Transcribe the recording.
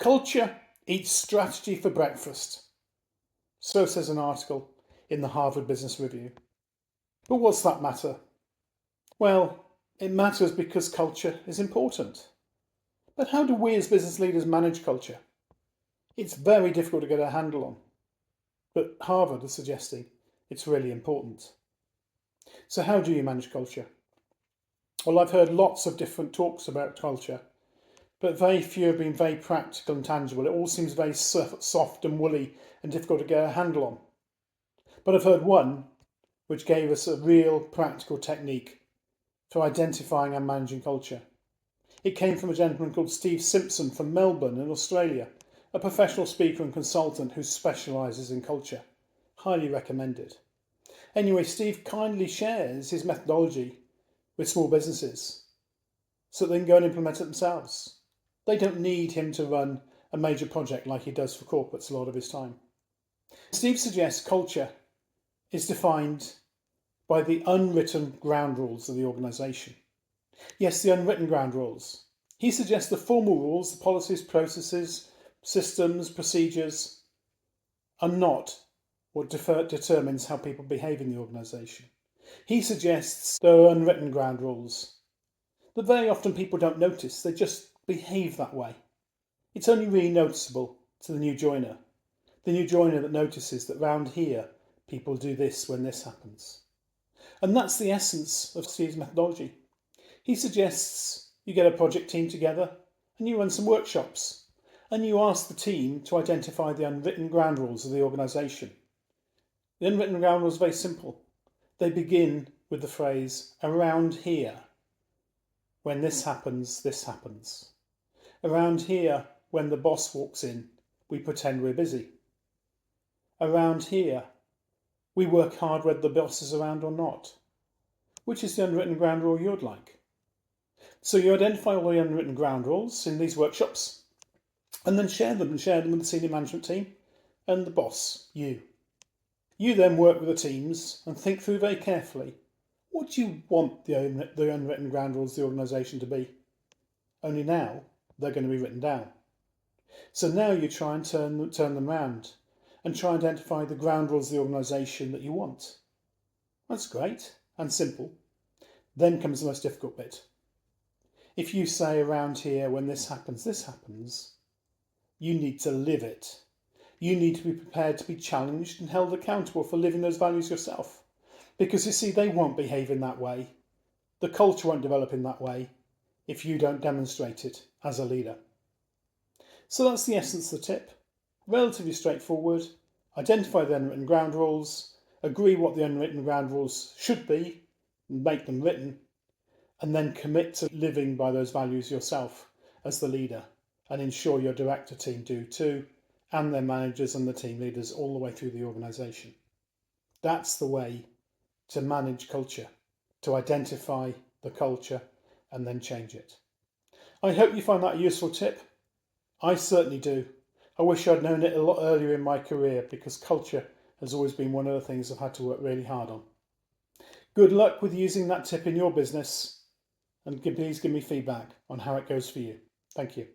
Culture eats strategy for breakfast. So says an article in the Harvard Business Review. But what's that matter? Well, it matters because culture is important. But how do we as business leaders manage culture? It's very difficult to get a handle on. But Harvard is suggesting it's really important. So how do you manage culture? Well, I've heard lots of different talks about culture, but very few have been very practical and tangible. It all seems very soft and woolly and difficult to get a handle on. But I've heard one which gave us a real practical technique for identifying and managing culture. It came from a gentleman called Steve Simpson from Melbourne in Australia, a professional speaker and consultant who specialises in culture. Highly recommended. Anyway, Steve kindly shares his methodology with small businesses so they can go and implement it themselves. They don't need him to run a major project like he does for corporates a lot of his time. Steve suggests culture is defined by the unwritten ground rules of the organisation. Yes, the unwritten ground rules. He suggests the formal rules, the policies, processes, systems, procedures are not what determines how people behave in the organisation. He suggests there are unwritten ground rules that very often people don't notice, they just behave that way. It's only really noticeable to the new joiner that notices that round here people do this when this happens. And that's the essence of Steve's methodology. He suggests you get a project team together and you run some workshops and you ask the team to identify the unwritten ground rules of the organisation. The unwritten ground rules are very simple. They begin with the phrase, around here, when this happens, this happens. Around here, when the boss walks in, we pretend we're busy. Around here, we work hard whether the boss is around or not. Which is the unwritten ground rule you'd like? So you identify all the unwritten ground rules in these workshops and then share them with the senior management team and the boss, you. You then work with the teams and think through very carefully, what do you want the unwritten ground rules of the organisation to be? Only now they're going to be written down. So now you try and turn them round and try and identify the ground rules of the organisation that you want. That's great and simple. Then comes the most difficult bit. If you say around here, when this happens, you need to live it. You need to be prepared to be challenged and held accountable for living those values yourself. Because you see, they won't behave in that way. The culture won't develop in that way if you don't demonstrate it as a leader. So that's the essence of the tip. Relatively straightforward. Identify the unwritten ground rules, agree what the unwritten ground rules should be, and make them written, and then commit to living by those values yourself as the leader and ensure your director team do too, and their managers and the team leaders all the way through the organisation. That's the way to manage culture, to identify the culture and then change it. I hope you find that a useful tip. I certainly do. I wish I'd known it a lot earlier in my career because culture has always been one of the things I've had to work really hard on. Good luck with using that tip in your business and please give me feedback on how it goes for you. Thank you.